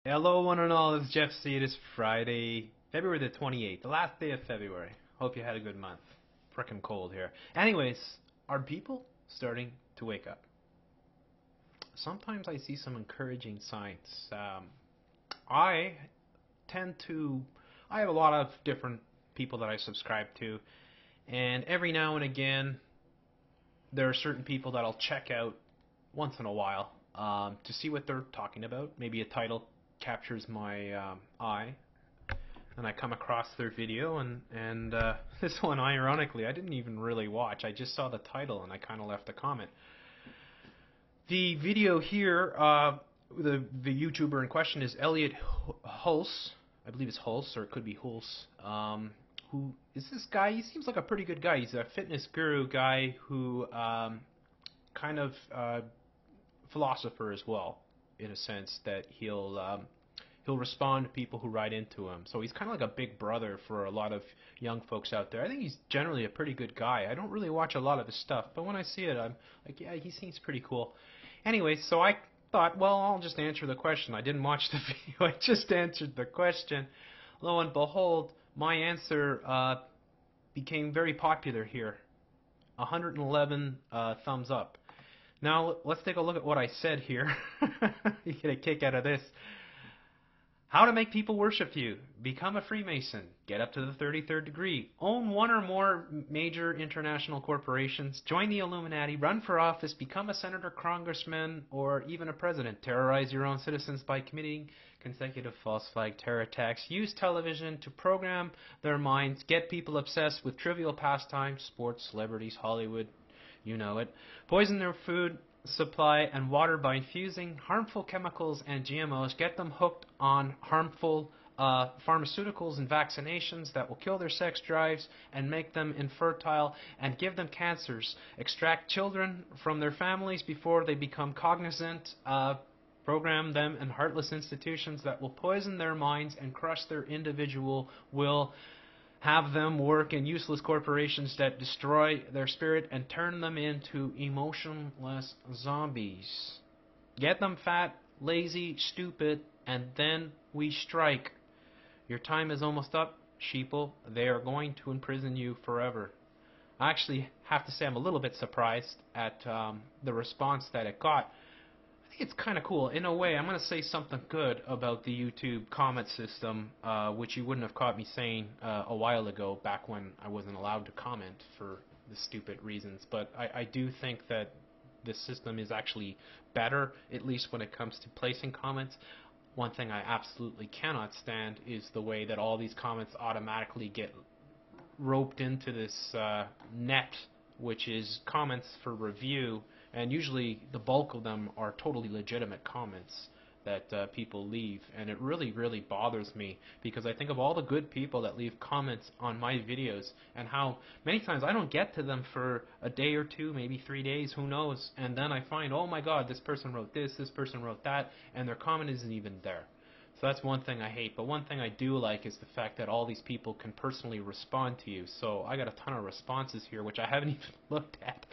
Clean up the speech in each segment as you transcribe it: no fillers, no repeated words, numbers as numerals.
Hello, one and all. This is Jeff C. It is Friday, February the 28th, the last day of February. Hope you had a good month. Frickin' cold here. Anyways, are people starting to wake up? Sometimes I see some encouraging signs. I tend to. I have a lot of different people that I subscribe to, and every now and again, there are certain people that I'll check out once in a while to see what they're talking about. Maybe a title captures my eye, and I come across their video, and this one, ironically, I didn't even really watch. I just saw the title, and I kind of left a comment. The video here, the YouTuber in question is Elliot Hulse. I believe it's Hulse, or it could be Hulse. Who is this guy? He seems like a pretty good guy. He's a fitness guru guy who kind of philosopher as well, in a sense that he'll respond to people who write into him. So he's kind of like a big brother for a lot of young folks out there. I think he's generally a pretty good guy. I don't really watch a lot of his stuff, but when I see it, I'm like, yeah, he seems pretty cool. Anyway, so I thought, well, I'll just answer the question. I didn't watch the video. I just answered the question. Lo and behold, my answer became very popular here. 111 thumbs up. Now, let's take a look at what I said here. You get a kick out of this. How to make people worship you. Become a Freemason. Get up to the 33rd degree. Own one or more major international corporations. Join the Illuminati. Run for office. Become a senator, congressman, or even a president. Terrorize your own citizens by committing consecutive false flag terror attacks. Use television to program their minds. Get people obsessed with trivial pastimes, sports, celebrities, Hollywood. You know it. Poison their food supply and water by infusing harmful chemicals and GMOs. Get them hooked on harmful pharmaceuticals and vaccinations that will kill their sex drives and make them infertile and give them cancers. Extract children from their families before they become cognizant. Program them in heartless institutions that will poison their minds and crush their individual will. Have them work in useless corporations that destroy their spirit and turn them into emotionless zombies. Get them fat, lazy, stupid, and then we strike. Your time is almost up, sheeple. They are going to imprison you forever. I actually have to say I'm a little bit surprised at the response that it got. I think it's kind of cool. In a way, I'm going to say something good about the YouTube comment system, which you wouldn't have caught me saying a while ago, back when I wasn't allowed to comment for the stupid reasons. But I do think that this system is actually better, at least when it comes to placing comments. One thing I absolutely cannot stand is the way that all these comments automatically get roped into this net, which is comments for review. And usually the bulk of them are totally legitimate comments that people leave. And it really, really bothers me, because I think of all the good people that leave comments on my videos and how many times I don't get to them for a day or two, maybe 3 days, who knows. And then I find, oh my God, this person wrote this person wrote that, and their comment isn't even there. So that's one thing I hate. But one thing I do like is the fact that all these people can personally respond to you. So I got a ton of responses here, which I haven't even looked at.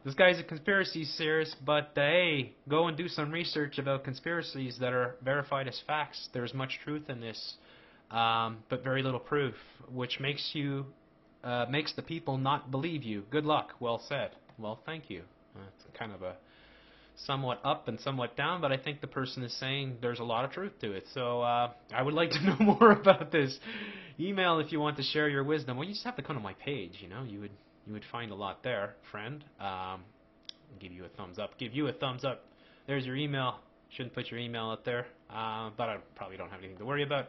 This guy's a conspiracy theorist, but hey, go and do some research about conspiracies that are verified as facts. There's much truth in this, but very little proof, which makes the people not believe you. Good luck. Well said. Well, thank you. It's kind of a somewhat up and somewhat down, but I think the person is saying there's a lot of truth to it. So I would like to know more about this. Email if you want to share your wisdom. Well, you just have to come to my page. You would find a lot there, friend. Give you a thumbs up. Give you a thumbs up. There's your email. Shouldn't put your email up there, but I probably don't have anything to worry about.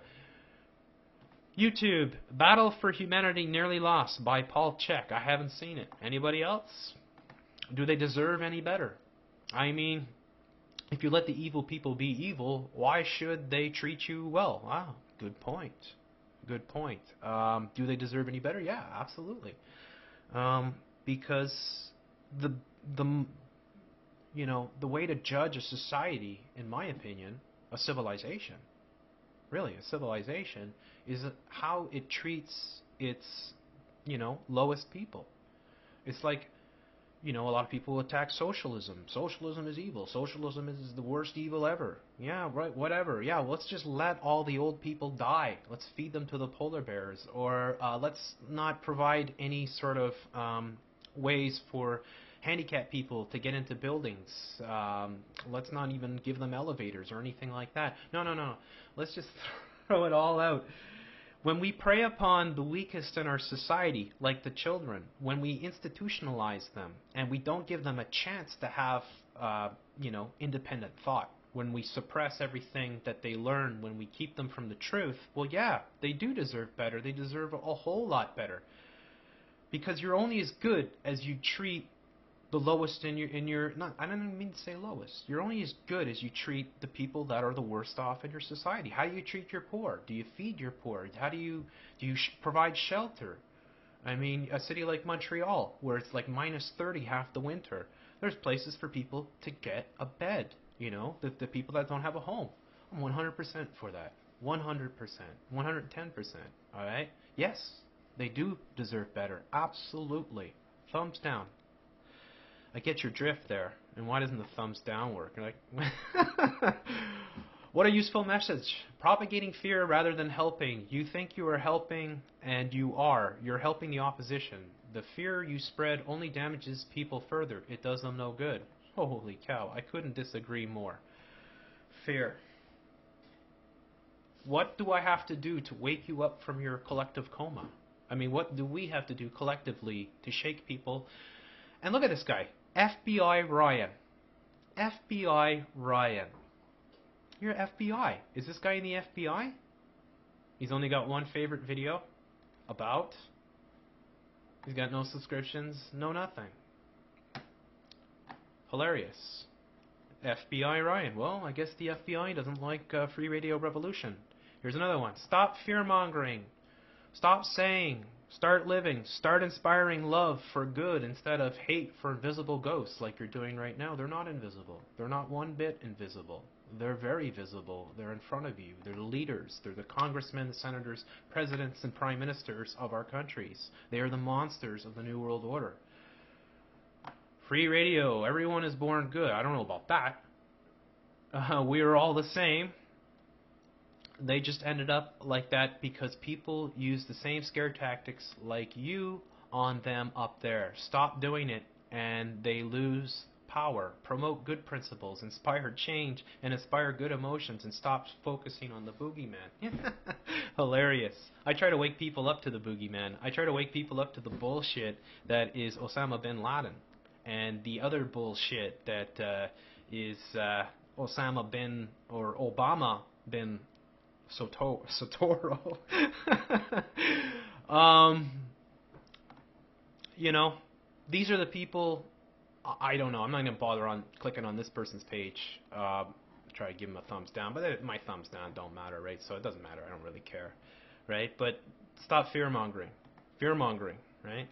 YouTube, Battle for Humanity Nearly Lost by Paul Check. I haven't seen it. Anybody else? Do they deserve any better? I mean, if you let the evil people be evil, why should they treat you well? Wow, good point. Good point. Do they deserve any better? Yeah, absolutely. Because the the way to judge a society, in my opinion, a civilization, really a civilization, is how it treats its lowest people. It's like a lot of people attack socialism. Socialism is evil. Socialism is the worst evil ever. Yeah, right, whatever. Yeah, let's just let all the old people die. Let's feed them to the polar bears. Or let's not provide any sort of ways for handicapped people to get into buildings. Let's not even give them elevators or anything like that. No, no, no. Let's just throw it all out. When we prey upon the weakest in our society, like the children, when we institutionalize them and we don't give them a chance to have, independent thought, when we suppress everything that they learn, when we keep them from the truth, well, yeah, they do deserve better. They deserve a whole lot better. Because you're only as good as you treat the lowest in your not I don't even mean to say lowest. You're only as good as you treat the people that are the worst off in your society. How do you treat your poor? Do you feed your poor? How do you provide shelter? I mean, a city like Montreal, where it's like minus 30 half the winter, there's places for people to get a bed. The people that don't have a home. I'm 100% for that. 100%, 110%. All right. Yes, they do deserve better. Absolutely. Thumbs down. I get your drift there. And why doesn't the thumbs down work? What a useful message. Propagating fear rather than helping. You think you are helping, and you are. You're helping the opposition. The fear you spread only damages people further. It does them no good. Holy cow, I couldn't disagree more. Fear. What do I have to do to wake you up from your collective coma? I mean, what do we have to do collectively to shake people? And look at this guy. FBI Ryan. FBI Ryan. You're FBI. Is this guy in the FBI? He's only got one favorite video. About. He's got no subscriptions. No nothing. Hilarious. FBI Ryan. Well, I guess the FBI doesn't like Free Radio Revolution. Here's another one. Stop fear-mongering. Stop saying. Start living. Start inspiring love for good instead of hate for invisible ghosts like you're doing right now. They're not invisible. They're not one bit invisible. They're very visible. They're in front of you. They're the leaders. They're the congressmen, the senators, presidents, and prime ministers of our countries. They are the monsters of the New World Order. Free radio. Everyone is born good. I don't know about that. We are all the same. They just ended up like that because people use the same scare tactics like you on them up there. Stop doing it and they lose power. Promote good principles, inspire change, and inspire good emotions, and stop focusing on the boogeyman. Hilarious. I try to wake people up to the boogeyman. I try to wake people up to the bullshit that is Osama bin Laden and the other bullshit that is Osama bin or Obama bin Sotoro. These are the people. I don't know. I'm not going to bother on clicking on this person's page. Try to give him a thumbs down, but my thumbs down don't matter, right? So it doesn't matter. I don't really care, right? But stop fear-mongering. Fear-mongering, right?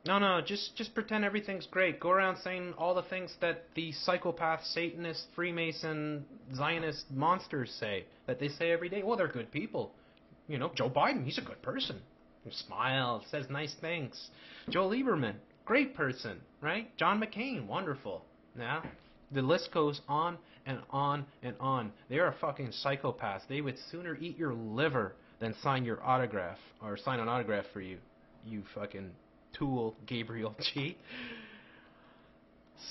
No, just pretend everything's great. Go around saying all the things that the psychopath, Satanist, Freemason, Zionist monsters say, that they say every day. Well, they're good people. Joe Biden, he's a good person. He smiles, says nice things. Joe Lieberman, great person, right? John McCain, wonderful. Yeah, the list goes on and on and on. They are fucking psychopaths. They would sooner eat your liver than sign your autograph or sign an autograph for you. You fucking tool, Gabriel G.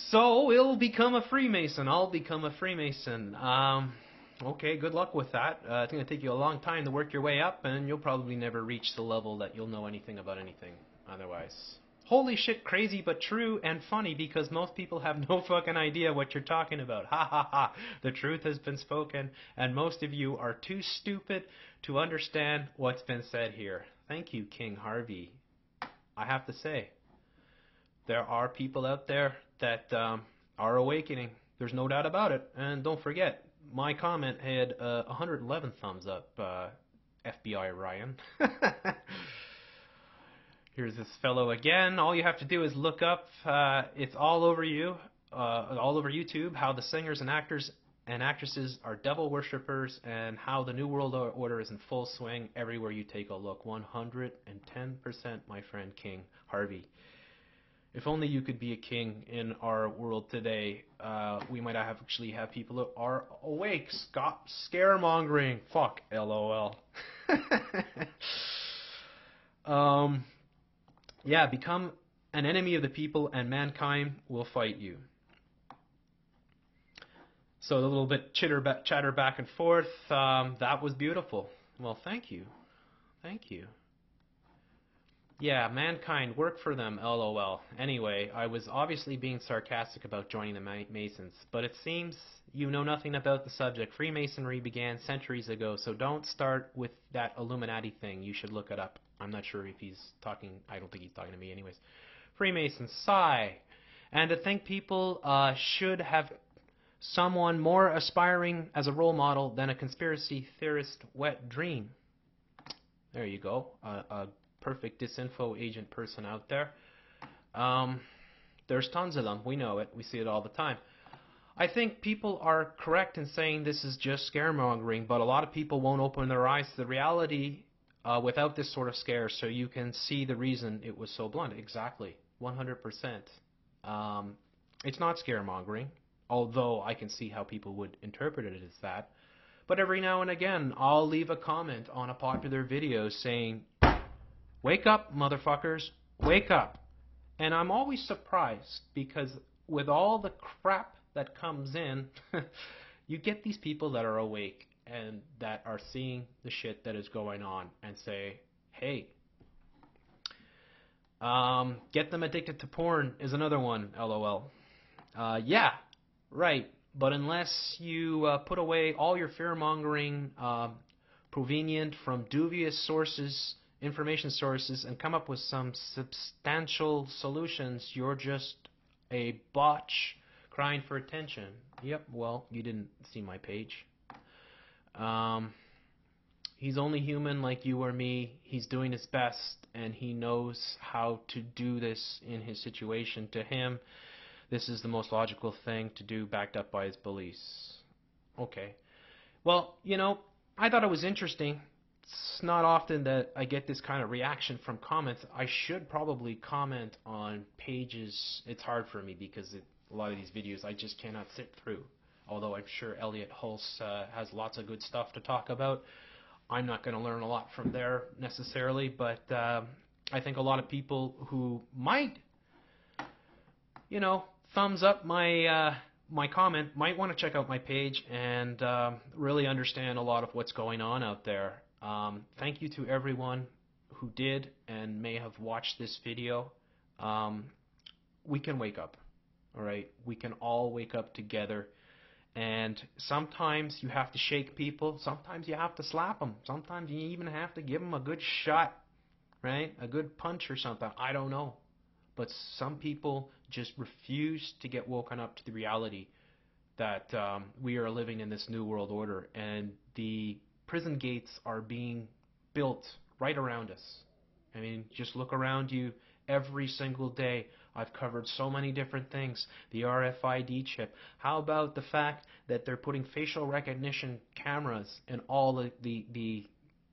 So it'll become a Freemason. I'll become a Freemason. Okay, good luck with that. It's going to take you a long time to work your way up, and you'll probably never reach the level that you'll know anything about anything otherwise. Holy shit, crazy but true and funny because most people have no fucking idea what you're talking about. Ha ha ha. The truth has been spoken, and most of you are too stupid to understand what's been said here. Thank you, King Harvey. I have to say, there are people out there that are awakening. There's no doubt about it. And don't forget, my comment had 111 thumbs up, FBI Ryan. Here's this fellow again. All you have to do is look up, it's all over you, all over YouTube, how the singers and actors and actresses are devil worshippers and how the New World Order is in full swing everywhere you take a look. 110%, my friend King Harvey. If only you could be a king in our world today. We might actually have people who are awake. Stop scaremongering. Fuck. LOL. Yeah, become an enemy of the people and mankind will fight you. So a little bit chatter back and forth. That was beautiful. Well, thank you. Thank you. Yeah, mankind, work for them, LOL. Anyway, I was obviously being sarcastic about joining the Masons, but it seems you know nothing about the subject. Freemasonry began centuries ago, so don't start with that Illuminati thing. You should look it up. I'm not sure if he's talking, I don't think he's talking to me anyways. Freemasons, sigh. And to think people should have someone more aspiring as a role model than a conspiracy theorist wet dream. There you go. A perfect disinfo agent person out there. There's tons of them. We know it. We see it all the time. I think people are correct in saying this is just scaremongering, but a lot of people won't open their eyes to the reality without this sort of scare, so you can see the reason it was so blunt. Exactly. 100%. It's not scaremongering, although I can see how people would interpret it as that. But every now and again, I'll leave a comment on a popular video saying, wake up, motherfuckers, wake up. And I'm always surprised because with all the crap that comes in, you get these people that are awake and that are seeing the shit that is going on and say, hey, get them addicted to porn is another one, LOL. Yeah, right. But unless you put away all your fear-mongering provenient from dubious sources, information sources, and come up with some substantial solutions, you're just a botch crying for attention. Yep, well, you didn't see my page. He's only human like you or me. He's doing his best, and he knows how to do this in his situation. To him, this is the most logical thing to do, backed up by his beliefs. Okay. Well, you know, I thought it was interesting. It's not often that I get this kind of reaction from comments. I should probably comment on pages. It's hard for me because a lot of these videos I just cannot sit through. Although I'm sure Elliot Hulse has lots of good stuff to talk about. I'm not going to learn a lot from there necessarily, but I think a lot of people who might, you know, thumbs up my my comment might want to check out my page and really understand a lot of what's going on out there. Thank you to everyone who did and may have watched this video. We can wake up, all right? We can all wake up together. And sometimes you have to shake people. Sometimes you have to slap them. Sometimes you even have to give them a good shot, right? A good punch or something. I don't know. But some people just refuse to get woken up to the reality that we are living in this new world order. And the prison gates are being built right around us. I mean, just look around you every single day. I've covered so many different things. The RFID chip. How about the fact that they're putting facial recognition cameras in all the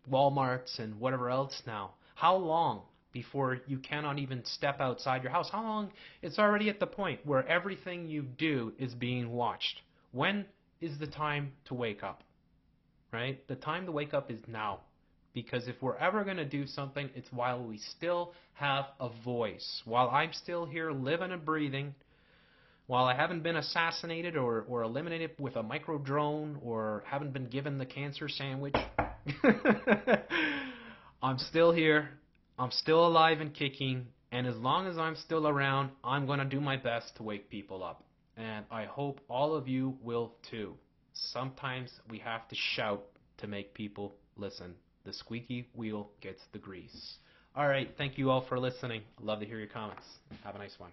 Walmarts and whatever else now? How long before you cannot even step outside your house? How long? It's already at the point where everything you do is being watched. When is the time to wake up? Right? The time to wake up is now. Because if we're ever going to do something, it's while we still have a voice. While I'm still here living and breathing, while I haven't been assassinated or eliminated with a micro drone or haven't been given the cancer sandwich, I'm still here. I'm still alive and kicking. And as long as I'm still around, I'm going to do my best to wake people up. And I hope all of you will too. Sometimes we have to shout to make people listen. The squeaky wheel gets the grease. All right, thank you all for listening. I'd love to hear your comments. Have a nice one.